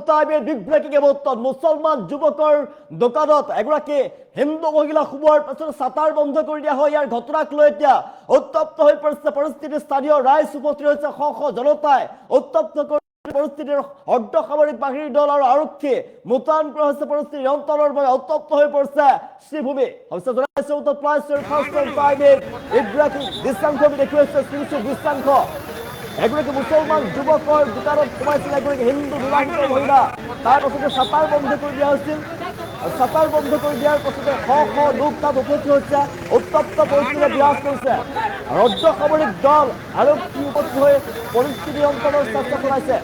টাইমে big breaking এবটত মুছলমান যুৱকৰ দোকানত এগৰাকী হিন্দু মহিলা সোমোৱাৰ পাছত ছাতাৰ বন্ধ কৰি দিয়া হয়। ইয়াৰ ঘটনাক লৈ এতিয়া উত্তপ্ত হৈ পৰিছে পৰিস্থিতি। স্থানীয় ৰাইজ উপস্থিত হৈছে, শ শ জনতাই উত্তপ্ত পৰিস্থিতিৰ অৰ্ধ সামৰিক বাহিনীৰ দল আৰু আৰক্ষী মোতায়েন কৰা হৈছে। পৰিস্থিতি নিয়ন্ত্ৰণৰ বাবে উত্তপ্ত হৈ পৰিছে শ্ৰীভূমি। অৱশ্যে জনাইছে উত্তৰ প্ৰদেশৰ ফাৰ্ষ্ট টাইমে এগৰাকী দৃশ্যাংশ দেখুৱাইছে দৃশ্যাংশ। এগৰাকী মুছলমান যুৱকৰ দোকানত সোমাইছিল এগৰাকী হিন্দু বিবাহিত মহিলা। তাৰ পাছতে ছাতাৰ বন্ধ কৰি দিয়া হৈছিল। ছাতাৰ বন্ধ কৰি দিয়াৰ পাছতে শ শ লোক তাত উপস্থিত হৈছে, উত্তপ্ত পৰিস্থিতিৰে বিৰাজ কৰিছে। ৰাজ্য সামৰিক দল আৰক্ষী উপস্থিত হৈ পৰিস্থিতি নিয়ন্ত্ৰণৰ চেষ্টা চলাইছে।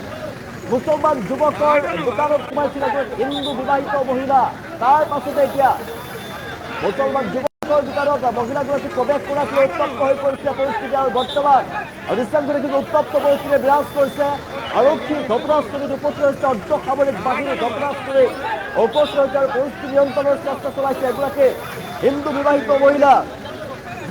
মুছলমান যুৱকৰ দোকানত সোমাইছিল এগৰাকী হিন্দু বিবাহিত মহিলা। তাৰ পাছতে এতিয়া মুছলমান যুৱকৰ দোকানত মহিলাগৰাকী প্ৰৱেশ কৰাক লৈ উত্তপ্ত হৈ পৰিছে পৰিস্থিতি। আৰু বৰ্তমান দৃশ্যাংশৰে উত্তপ্ত পৰিস্থিতিৰে বিৰাজ কৰিছে। আৰক্ষী ঘটনাস্থলীত উপস্থিত হৈছে, অৰ্ধ সামৰিক বাহিনী ঘটনাস্থলীত উপস্থিত হৈছে আৰু পৰিস্থিতি নিয়ন্ত্ৰণৰ চেষ্টা চলাইছে। এগৰাকী হিন্দু বিবাহিত মহিলা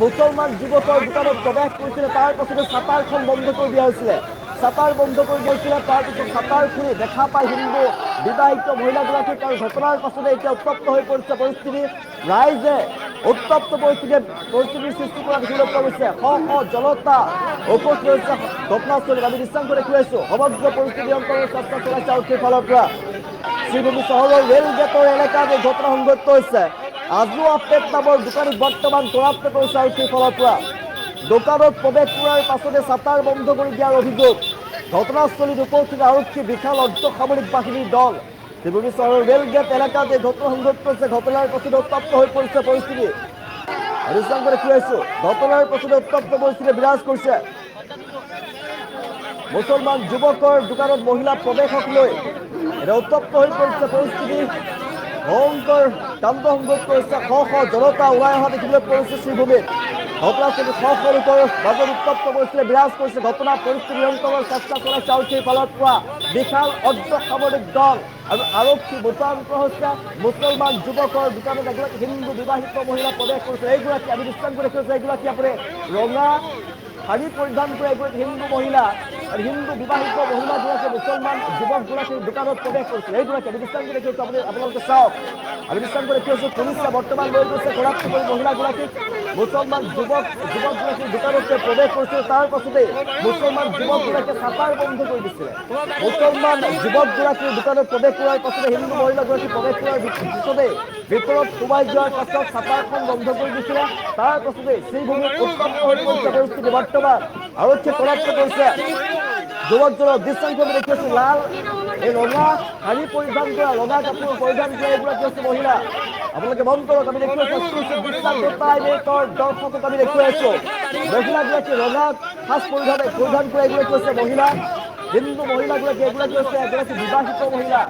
মুছলমান যুৱকৰ দোকানত প্ৰৱেশ কৰিছিলে। তাৰ পাছতে ছাতাৰখন বন্ধ কৰি দিয়া হৈছিলে। ছাতাৰ বন্ধ কৰি দিয়েছিলে। তাৰপিছত ছাতাৰ খুলি দেখা পাই হিন্দু বিবাহিত মহিলাগৰাকীক আৰু ঘটনাৰ পাছতে এতিয়া উত্তপ্ত হৈ পৰিছে পৰিস্থিতি। ৰাইজে উত্তপ্ত পৰিস্থিতিৰ সৃষ্টি কৰা দেখিবলৈ পোৱা গৈছে। শ শ জনতা উপস্থিত হৈছে ঘটনাস্থলীত। আমি দৃশ্যাংশ দেখুৱাইছো। সমগ্ৰ পৰিস্থিতি নিয়ন্ত্ৰণৰ চেষ্টা চলাইছে আৰক্ষীৰ ফালৰ পৰা। শ্ৰীভূমি চহৰৰ ৰেলগেটৰ এলেকাত এই ঘটনা সংঘটিত হৈছে। আজু আপেট নামৰ দোকানীক বৰ্তমান কৰাপ্ত কৰিছে আৰক্ষীৰ ফালৰ পৰা। দোকানত প্ৰৱেশ কৰাৰ পাছতে ছাতাৰ বন্ধ কৰি দিয়াৰ অভিযোগ। ঘটনাস্থলীত উপস্থিত আৰক্ষী বিশাল অৰ্ধ সামৰিক বাহিনীৰ দল। শ্ৰীভূমি চহৰৰ ৰেলগেট এলেকাত এই ঘটনা সংঘটিত হৈছে। ঘটনাৰ পাছতে উত্তপ্ত হৈ পৰিছে পৰিস্থিতি। দৃশ্যাংশ দেখুৱাইছো। ঘটনাৰ পাছতে উত্তপ্ত পৰিস্থিতি বিৰাজ কৰিছে। মুছলমান যুৱকৰ দোকানত মহিলা প্ৰৱেশক লৈ এটা উত্তপ্ত হৈ পৰিছে পৰিস্থিতি। ভয়ংকৰ কাণ্ড সংঘটিত কৰিছে। শ শ জনতা ওলাই অহা দেখিবলৈ পোৱা গৈছে শ্ৰীভূমিত। ঘটনাস্থলীত শ শ লোকৰ মাজত উত্তপ্ত পৰিস্থিতি বিৰাজ কৰিছে। ঘটনা পৰিস্থিতি নিয়ন্ত্ৰণৰ চেষ্টা চলাইছে আৰক্ষীৰ ফালৰ পৰা। বিশাল অৰ্ধ সামৰিক দল আৰু আৰক্ষী মোতায়েন কৰা হৈছে। মুছলমান যুৱকৰ দোকানত এগৰাকী হিন্দু বিবাহিত মহিলা প্ৰৱেশ কৰিছে। এইগৰাকী আমি দৃশ্যাংশ দেখুৱাইছো। এইগৰাকী আপুনি ৰঙা শাড়ী পৰিধান কৰে এগৰাকী হিন্দু মহিলা আৰু হিন্দু বিবাহিত মহিলাগৰাকী মুছলমান যুৱকগৰাকীৰ দোকানত প্ৰৱেশ কৰিছিল। এইগৰাকী আমি দৃশ্যাংশ দেখুৱাইছো। আপোনালোকে চাওক। আমি দৃশ্যাংশ দেখুৱাইছো। পুলিচে বৰ্তমান লৈ গৈছে কৰাপ্ত কৰি মহিলাগৰাকীক। মুছলমান যুৱকগৰাকীৰ দোকানতে প্ৰৱেশ কৰিছিল। তাৰ পাছতে মুছলমান যুৱকগৰাকীয়ে ছাতাৰ বন্ধ কৰি দিছিলে। মুছলমান যুৱকগৰাকীৰ দোকানত প্ৰৱেশ কৰাৰ পাছতে হিন্দু মহিলাগৰাকী প্ৰৱেশ কৰাৰ পিছতে ভিতৰত সোমাই যোৱাৰ পাছত ছাতাৰখন বন্ধ কৰি দিছিলে। তাৰ পাছতে শ্ৰীভূমিত উত্তপ্ত হৈ পৰিছে পৰিস্থিতি। বৰ্তমান আৰক্ষীয়ে কৰাপ্ত কৰিছে যুৱকজনক। দৃশ্যাংশ আমি দেখিছো। লাল এই ৰঙা শাড়ী পৰিধান কৰা, ৰঙা কাপোৰ পৰিধান কৰা এইগৰাকী হৈছে মহিলা। আপোনালোকে মন কৰক। আমি দেখুৱাইছো দৰ্শকক আমি দেখুৱাইছো। মহিলাগৰাকী ৰঙা সাজ পৰিধান কৰা এগৰাকী হৈছে মহিলা। হিন্দু মহিলাগৰাকী এগৰাকী হৈছে এগৰাকী বিবাহিত মহিলা।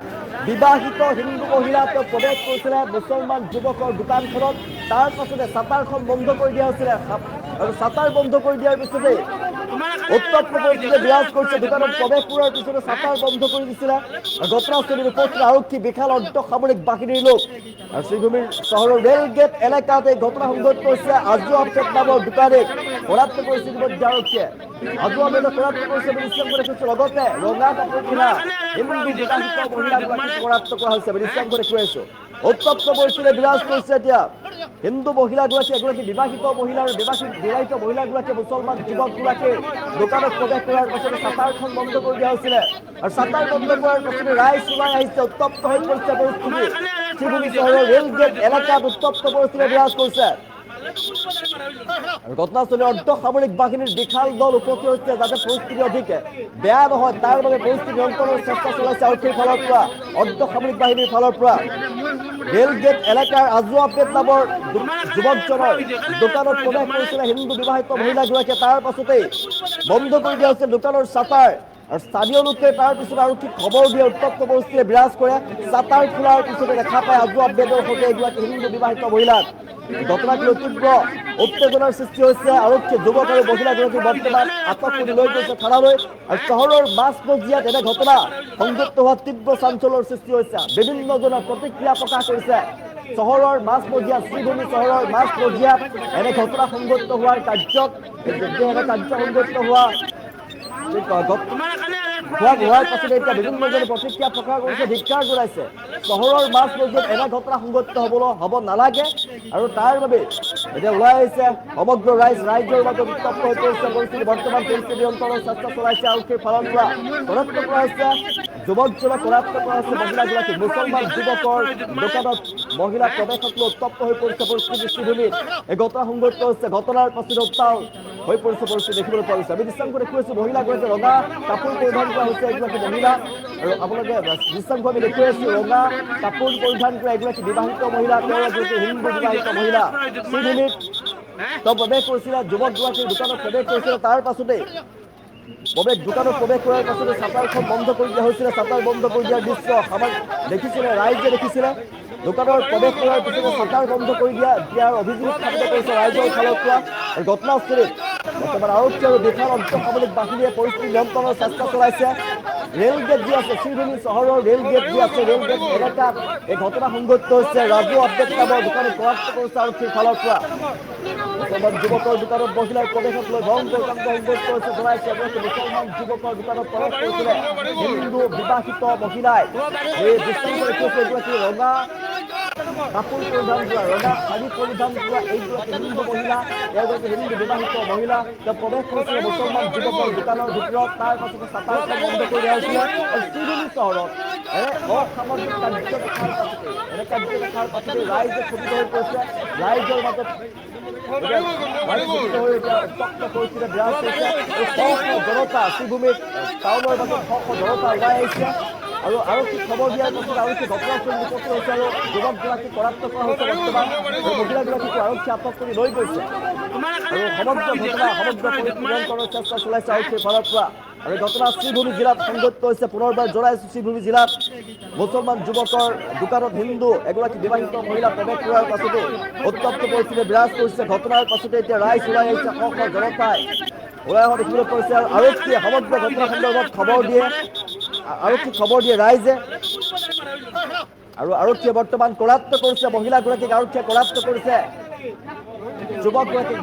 বিবাহিত হিন্দু মহিলা তেওঁ প্ৰৱেশ কৰিছিলে মুছলমান যুৱকৰ দোকানখনত। তাৰ পাছতে ছাতাৰখন বন্ধ কৰি দিয়া হৈছিলে আৰু ছাতাৰ বন্ধ কৰি দিয়াৰ পিছতে উত্তপ্ত পৰিস্থিতিয়ে বিৰাজ কৰিছে। দোকানত প্ৰৱেশ কৰাৰ পিছতে ছাতাৰ বন্ধ কৰি দিছিলে। ঘটনাস্থলীত উপস্থিত আৰক্ষী বিশাল অৰ্ধ সামৰিক বাহিনীৰ লোক। আৰু শ্ৰীভূমিৰ চহৰৰ ৰেলগেট এলেকাত এই ঘটনা সংঘটিত হৈছে। আজু আপেট নামৰ দোকানীক কৰাপ্ত কৰিছে ইতিমধ্যে আৰক্ষীয়ে। আজু আপেটক কৰাপ্ত কৰিছে বুলি দৃশ্যাংশ দেখুৱাইছে। লগতে ৰঙা কাপোৰ পিন্ধা হিন্দু বিবাহিত মহিলাগৰাকীক কৰাপ্ত কৰা হৈছে বুলি দৃশ্যাংশ দেখুৱাইছো। উত্তপ্ত পৰিস্থিতিৰে বিৰাজ কৰিছে এতিয়া। হিন্দু মহিলাগৰাকী এগৰাকী বিবাহিত মহিলা আৰু বিবাহিত মহিলাগৰাকীয়ে মুছলমান যুৱকগৰাকীৰ দোকানত প্ৰৱেশ কৰাৰ পাছতে ছাতাৰখন বন্ধ কৰি দিয়া হৈছিলে। আৰু ছাতাৰ বন্ধ কৰাৰ পাছতে ৰাইজ ওলাই আহিছে। উত্তপ্ত হৈ পৰিছে পৰিস্থিতি। শ্ৰীভূমি চহৰৰ ৰেলগেট এলেকাত উত্তপ্ত পৰিস্থিতিৰে বিৰাজ কৰিছে। আৰু ঘটনাস্থলীত অৰ্ধ সামৰিক বাহিনীৰ বিশাল দল উপস্থিত হৈছে যাতে পৰিস্থিতি অধিক বেয়া নহয় তাৰ বাবে পৰিস্থিতি নিয়ন্ত্ৰণৰ চেষ্টা চলাইছে আৰক্ষীৰ ফালৰ পৰা, অৰ্ধ সামৰিক বাহিনীৰ ফালৰ পৰা। ৰেলগেট এলেকাৰ আজু আপেট নামৰ যুৱকজনৰ দোকানত প্ৰৱেশ কৰিছিলে হিন্দু বিবাহিত মহিলাগৰাকীয়ে। তাৰ পাছতেই বন্ধ কৰি দিয়া হৈছে দোকানৰ ছাতাৰ। আৰু স্থানীয় লোকে তাৰ পিছত আৰক্ষীক খবৰ দিয়ে। উত্তপ্ত পৰিস্থিতিৰে বিৰাজ কৰে। ছাতাৰ খোলাৰ পিছতে দেখা পায় আজু আপেটৰ সৈতে এগৰাকী হিন্দু বিবাহিত মহিলাক। ঘটনাক লৈ তীব্ৰ উত্তেজনাৰ সৃষ্টি হৈছে। আৰক্ষীয়ে যুৱক আৰু মহিলাগৰাকী বৰ্তমান আটক কৰি লৈ গৈছে থানালৈ। আৰু চহৰৰ মাজমজিয়াত এনে ঘটনা সংঘটিত হোৱা তীব্ৰ চাঞ্চল্যৰ সৃষ্টি হৈছে। বিভিন্নজনে প্ৰতিক্ৰিয়া প্ৰকাশ কৰিছে। চহৰৰ মাজমজিয়াত শ্ৰীভূমি চহৰৰ মাজমজিয়াত এনে ঘটনা সংঘটিত হোৱাৰ কাৰ্য সংঘটিত হোৱা হোৱাৰ পাছতে এতিয়া বিভিন্নজনে প্ৰতিক্ৰিয়া প্ৰকাশ কৰিছে, ধিক্কাৰ জনাইছে। চহৰৰ মাছ মজিয়াত এনে ঘটনা সংঘটিত হ'ব নালাগে আৰু তাৰ বাবে এতিয়া ওলাই আহিছে সমগ্ৰ ৰাইজৰ মাজত উত্তপ্ত হৈ পৰিছে পৰিস্থিতি। বৰ্তমান পৰিস্থিতি নিয়ন্ত্ৰণৰ চেষ্টা চলাইছে আৰক্ষীৰ ফালৰ পৰা। কৰায়ত্ব কৰা হৈছে যুৱকজনক, কৰায়ত্ব কৰা হৈছে মহিলাগৰাকী। মুছলমান যুৱকৰ দোকানত মহিলা প্ৰৱেশক লৈ উত্তপ্ত হৈ পৰিছে পৰিস্থিতি শ্ৰীভূমিত। এই ঘটনা সংঘটিত হৈছে, ঘটনাৰ পাছতে উত্তাল হৈ পৰিছে পৰিস্থিতি দেখিবলৈ পোৱা গৈছে। আমি দৃশ্যাংশত দেখুৱাইছো মহিলাগৰাকী ৰঙা কাপোৰ পৰিধান কৰা হৈছে এগৰাকী মহিলা, আৰু আপোনালোকে দৃশ্যাংশ আমি দেখুৱাইছো ৰঙা কাপোৰ পৰিধান কৰা এগৰাকী বিবাহিত মহিলা, তেওঁ এগৰাকী হিন্দু বিবাহিত মহিলা। শ্ৰীভূমিত তেওঁ প্ৰৱেশ কৰিছিলে, যুৱকগৰাকীৰ দোকানত প্ৰৱেশ কৰিছিলে। তাৰ পাছতে দোকানত প্ৰৱেশ কৰাৰ পাছতে চাটাৰখন বন্ধ কৰি দিয়া হৈছিলে। চাটাৰ বন্ধ কৰি দিয়াৰ দৃশ্য দেখিছিলে, ৰাইজে দেখিছিলে। দোকানৰ প্ৰৱেশ কৰাৰ পিছতে চাটাৰ বন্ধ কৰি দিয়াৰ অভিযোগ স্থাপিত কৰিছে ৰাইজৰ ফালৰ পৰা। ঘটনাস্থলীত বৰ্তমান আৰক্ষী আৰু বিশাল অৰ্ধসামৰিক বাহিনীয়ে পৰিস্থিতি নিয়ন্ত্ৰণৰ চেষ্টা চলাইছে। ৰেল গেট যি আছে, শ্ৰীভূমি চহৰৰ ৰেল গেট যি আছে, ৰেল গেট এলেকাত এই ঘটনা সংঘটিত হৈছে। ৰাজু আপডেট নামৰ দোকানী কৰায়ত্ব কৰিছে আৰক্ষীৰ ফালৰ পৰা। মুছলমান যুৱকৰ দোকানত মহিলাৰ প্ৰৱেশক লৈ ভয়ংকৰ কাণ্ড সংঘটিত হৈছে জনাইছে। মুছলমান যুৱকৰ দোকানত প্ৰৱেশ কৰিছিলে হিন্দু বিবাহিত মহিলাই। এই দৃশ্যাংশ দেখুৱাইছে এগৰাকী ৰঙা কাপোৰ পৰিধান কৰা, ৰঙা শাৰী পৰিধান কৰা এইগৰাকী হিন্দু মহিলা, এগৰাকী হিন্দু বিবাহিত মহিলা। তেওঁ প্ৰৱেশ কৰিছিলে মুছলমান যুৱকৰ দোকানৰ ভিতৰত। তাৰ পাছতে চাটাৰখন বন্ধ কৰি দিয়া হৈছিলে। আৰু শ্ৰীভূমি চহৰত অসামাজিক কাৰ্য দেখাৰ পাছতে ৰাইজে ক্ষতিত হৈ পৰিছে। ৰাইজৰ মাজত উত্তপ্ত পৰিস্থিতি বিৰাজ কৰিছে। জনতা শ্ৰীভূমিত টাউনৰ মাজত জনতা ওলাই আহিছে আৰু আৰক্ষীক খবৰ দিয়াৰ পাছত আৰক্ষী ঘটনাস্থলীত উপস্থিত হৈছে আৰু যুৱকগৰাকীক কৰায়ত্ব কৰা হৈছে। বৰ্তমান মহিলাগৰাকীকো আৰক্ষী আটক কৰি লৈ গৈছে আৰু সমগ্ৰ পৰিস্থিতি নিয়ন্ত্ৰণৰ চেষ্টা চলাইছে আৰক্ষীৰ ফালৰ পৰা। আৰু ঘটনা শ্ৰীভূমি জিলাত সংঘটিত হৈছে। পুনৰবাৰ জনাইছো, শ্ৰীভূমি জিলাত মুছলমান যুৱকৰ দোকানত হিন্দু এগৰাকী বিবাহিত মহিলা প্ৰৱেশ কৰাৰ পাছতে উত্তপ্ত পৰিস্থিতি বিৰাজ কৰিছে। ঘটনাৰ পাছতে এতিয়া ৰাইজ ওলাই আহিছে, জনতাই ওলাই অহা দেখিবলৈ পাইছে। আৰু আৰক্ষীয়ে সমগ্ৰ ঘটনা সন্দৰ্ভত খবৰ দিয়ে ৰাইজে, আৰু আৰক্ষীয়ে বৰ্তমান কৰায়ত্ব কৰিছে মহিলাগৰাকীক। আৰক্ষীয়ে কৰায়ত্ব কৰিছে যুৱকগৰাকীক,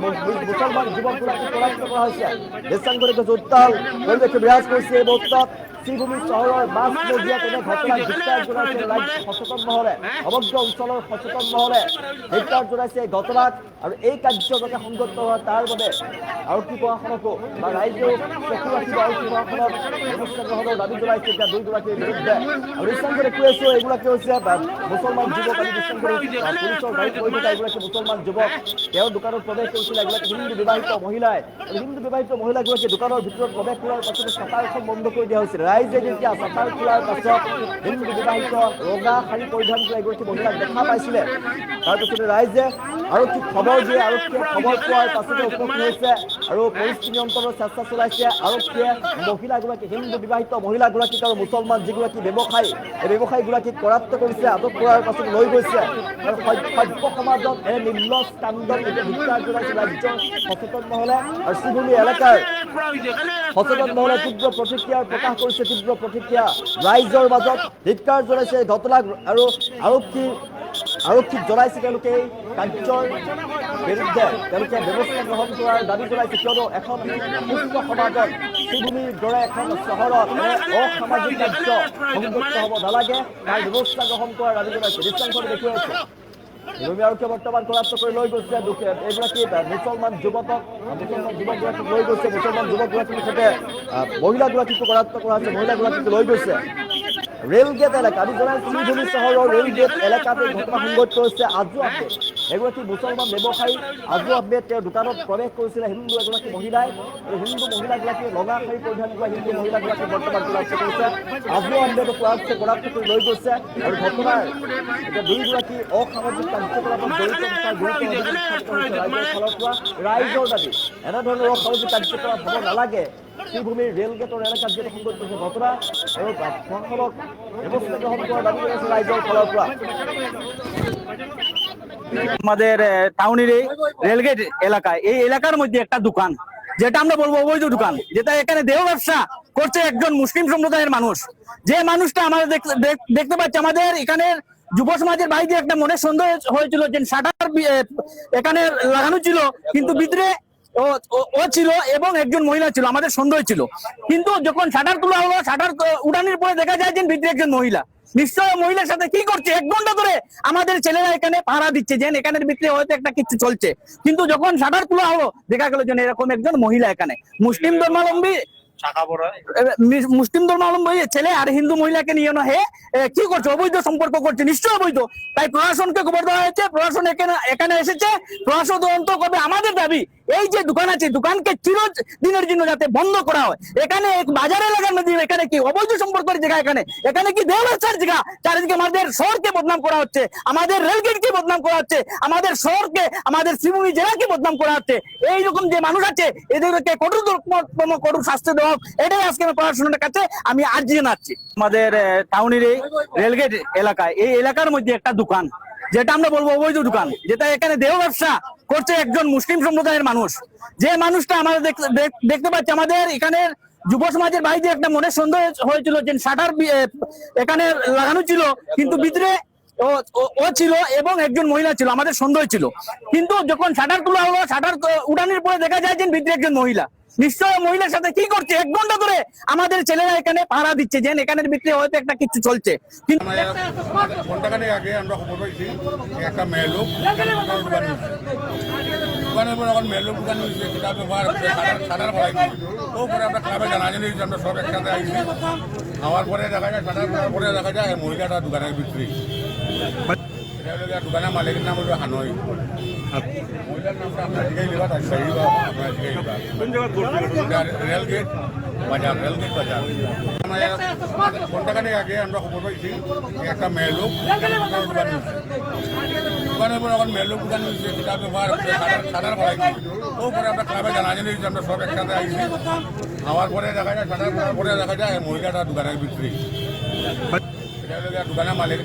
মুছলমান যুৱকগৰাকীক কৰায়ত্ব কৰা হৈছে। দৃশ্যাংশ উত্তাল পৰিৱেশে বিৰাজ কৰিছে এই মুহূৰ্তত। শ্ৰীভূমি চহৰৰ মাছ মজিয়াত এনে ঘটনাক ধিক্কাৰ জনাইছে ৰাজ্য সচেতন মহলে, সমগ্ৰ অঞ্চলৰ সচেতন মহলে ধিক্কাৰ জনাইছে এই ঘটনাক। আৰু এই কাৰ্য যাতে সংঘটিত হয় তাৰ বাবে আৰক্ষী প্ৰশাসনকো বা ৰাইজেও চকু ৰাখিব, আৰক্ষী প্ৰশাসনক ব্যৱস্থা গ্ৰহণৰ দাবী জনাইছে এতিয়া দুয়োগৰাকীৰ বিৰুদ্ধে। আৰু দৃশ্যাংশ দেখুৱাইছো এইগৰাকী হৈছে মুছলমান যুৱক। আমি দৃশ্যাংশ পুলিচৰ গাড়ীত বহি থকা এগৰাকী মুছলমান যুৱক, তেওঁৰ দোকানত প্ৰৱেশ কৰিছিলে এগৰাকী হিন্দু বিবাহিত মহিলাই। হিন্দু বিবাহিত মহিলাগৰাকী দোকানৰ ভিতৰত প্ৰৱেশ কৰাৰ পাছতে চাটাৰখন বন্ধ কৰি দিয়া হৈছিল। ৰাইজে যেতিয়া চাটাৰ খোলাৰ পাছত হিন্দু বিবাহিত ৰঙা শাৰী পৰিধান কৰা এগৰাকী মহিলাক দেখা পাইছিলে, তাৰপিছতে ৰাইজে আৰক্ষীক খবৰ দিয়ে। আৰক্ষীয়ে খবৰ পোৱাৰ পাছতে উপস্থিত হৈছে আৰু পৰিস্থিতি নিয়ন্ত্ৰণৰ চেষ্টা চলাইছে আৰক্ষীয়ে। মহিলাগৰাকী হিন্দু বিবাহিত মহিলাগৰাকীক আৰু মুছলমান যিগৰাকী ব্যৱসায়ী, এই ব্যৱসায়ীগৰাকীক কৰায়ত্ব কৰিছে, আটক কৰাৰ পাছত লৈ গৈছে। আৰু সভ্য সমাজত এই নিম্ন কাণ্ডত এতিয়া ধিক্কাৰ জনাইছে ৰাজ্যৰ সচেতন মহলে। আৰু শ্ৰীভূমি এলেকাৰ সচেতন মহলে তীব্ৰ প্ৰতিক্ৰিয়া প্ৰকাশ কৰিছে, তীব্ৰ প্ৰতিক্ৰিয়া ৰাইজৰ মাজত ধিক্কাৰ জনাইছে ঘটনাক। আৰু আৰক্ষীক জনাইছে তেওঁলোকে এই কাৰ্যৰ বিৰুদ্ধে তেওঁলোকে ব্যৱস্থা গ্ৰহণ কৰাৰ দাবী জনাইছে। কিয়নো এখন সুস্থ সমাজত শ্ৰীভূমিৰ দৰে এখন চহৰত অসামাজিক কাৰ্য সংঘটিত হ'ব নালাগে, তাৰ ব্যৱস্থা গ্ৰহণ কৰাৰ দাবী জনাইছে। দৃশ্যাংশ দেখুৱাইছে শ্ৰীভূমি আৰক্ষীয়ে বৰ্তমান কৰায়ত্ব কৰি লৈ গৈছে এগৰাকী মুছলমান যুৱকগৰাকীক লৈ গৈছে। মুছলমান যুৱকগৰাকীৰ সৈতে মহিলাগৰাকীকো কৰায়ত্ব কৰা হৈছে, মহিলাগৰাকীকো লৈ গৈছে। ৰেল গেট এলেকা, আমি জনাইছো শ্ৰীভূমি চহৰৰ ৰেল গেট এলেকাত এই ঘটনা সংঘটিত হৈছে। আজু আহমেদ এগৰাকী মুছলমান ব্যৱসায়ী, আজু আহমেদ তেওঁৰ দোকানত প্ৰৱেশ কৰিছিলে হিন্দু এগৰাকী মহিলাই। আৰু হিন্দু মহিলাগৰাকীয়ে ৰঙা শাৰী পৰিধান কৰা হিন্দু মহিলাগৰাকীক বৰ্তমান কৰায়ত্ব কৰিছে। আজু আহমেদক কৰায়ত্ব কৰি লৈ গৈছে। আৰু ঘটনাৰ এতিয়া দুয়োগৰাকী অসামাজিক কাৰ্যকলাপত জড়িত থকাৰ গুৰুত্ব অভিযোগ স্থাপিত হৈছে ৰাইজৰ ফালৰ পৰা। ৰাইজৰ দাবী এনেধৰণৰ অসামাজিক কাৰ্যকলাপ হ'ব নালাগে। শ্ৰীভূমিৰ ৰেল গেটৰ এলেকাত যিটো সংঘটিত হৈছে ঘটনা, আৰু প্ৰশাসনক ব্যৱস্থা গ্রহণ করার দাবি করেছে রাইজর ফলার পর। আমাদের টাউনের এই রেলগেট এলাকায় এই এলাকার মধ্যে একটা দোকান, যেটা আমরা বলবো অবৈধ দোকান, যেটা এখানে দেহ ব্যবসা করছে একজন মুসলিম সম্প্রদায়ের মানুষ। যে মানুষটা আমাদের দেখতে পাচ্ছি, আমাদের এখানে যুব সমাজের বাইরে একটা মনে সন্দেহ হয়েছিল যে শাটার এখানে লাগানো ছিল, কিন্তু ভিতরে ও ছিল এবং একজন মহিলা ছিল, আমাদের সন্দেহ ছিল। কিন্তু যখন শাটার তোলা হলো, শাটার উঠানোর পরে দেখা যায় যে ভিতরে একজন মহিলা। নিশ্চয় মহিলার সাথে কি করছে, 1 ঘন্টা ধরে আমাদের ছেলেরা এখানে পাহারা দিচ্ছে যে এখানের ভিতরে হয়তো একটা কিছু চলছে। কিন্তু যখন শাটার তোলা হলো দেখা গেল যে এরকম একজন মহিলা এখানে মুসলিম ধর্মাবলম্বী মুসলিম ধর্মাবলম্বী ছেলে আর হিন্দু মহিলাকে নিয়ে হে কি করছে, অবৈধ সম্পর্ক করছে, নিশ্চয়ই অবৈধ। তাই প্রশাসনকে খবর দেওয়া হয়েছে, প্রশাসন এখানে এসেছে, প্রশাসন তদন্ত করবে। আমাদের দাবি এই যে দোকান আছে, দোকানকে চিরদিনের জন্য যাতে বন্ধ করা হয়। এখানে এক বাজার এলাকার মধ্যে এখানে কি অবৈধ সম্পর্কের জায়গা, এখানে কি দেওয়ার জায়গা। চারিদিকে আমাদের শহরকে বদনাম করা হচ্ছে, আমাদের রেলগেটকে বদনাম করা হচ্ছে, আমাদের শহরকে, আমাদের শ্রীভূমি জেলাকে বদনাম করা হচ্ছে। এইরকম যে মানুষ আছে এদেরকে কঠোর শাস্তি দেওয়া, এটাই আজকে আমি প্রশাসনের কাছে আমি আর্জি জানাচ্ছি। আমাদের টাউনের এই রেলগেট এলাকায়, এই এলাকার মধ্যে একটা দোকান, যেটা আমরা বলবো অবৈধ দোকান, যেটা এখানে দেহ ব্যবসা করছে একজন মুসলিম সম্প্রদায়ের মানুষ। যে মানুষটা আমাদের দেখতে পাচ্ছি, আমাদের এখানের যুব সমাজের বাইরে একটা মনে সন্দেহ হয়েছিল যে শাটার এখানে লাগানো ছিল, কিন্তু ভিতরে ও ছিল এবং একজন মহিলা ছিল, আমাদের সন্দেহ ছিল। কিন্তু যখন শাটার তোলা হলো, শাটার উঠানোর পরে দেখা যায় যে ভিতরে একজন মহিলা। নিশ্চয় মহিলার সাথে কি করছে, 1 ঘন্টা ধরে আমাদের ছেলেরা এখানে পাহারা দিচ্ছে যে এখানের ভিতরে হয়তো একটা কিছু চলছে। কিন্তু ঘন্টাখানেক আগে আমরা খবর পাইছি একটা মেয়ে লোক দোকানের পর এখন মেয়ে লোক দোকান হয়েছে, কিতাব ব্যবহার সাদার পড়াই ও পরে আমরা ক্লাবে জানাজানি হয়েছে, আমরা সব একসাথে আইছি। হওয়ার পরে দেখা যায়, সাদার পরে দেখা যায় মহিলাটা দোকানের ভিতরে, দোকানের মালিকের নাম হলো হানই। মহিলার নামটা আপনার জিগাই লিবা, আপনার জিগাই লিবা রেলগেট বাজার, রেলগেট বাজার। ঘন্টাখানেক আগে আমরা খবর পাইছি একটা মেয়ে লোক দোকান হয়েছে, দোকানের পর এখন মেয়ে লোক দোকান হয়েছে, কিতাব ব্যবহার সাদার পড়াই ও পরে আমরা ক্লাবে জানাজানি হয়েছে, আমরা সব একসাথে আইছি। হওয়ার পরে দেখা যায়, সাদার পরে দেখা যায় মহিলাটা দোকানের ভিতরে, দোকানের মালিক।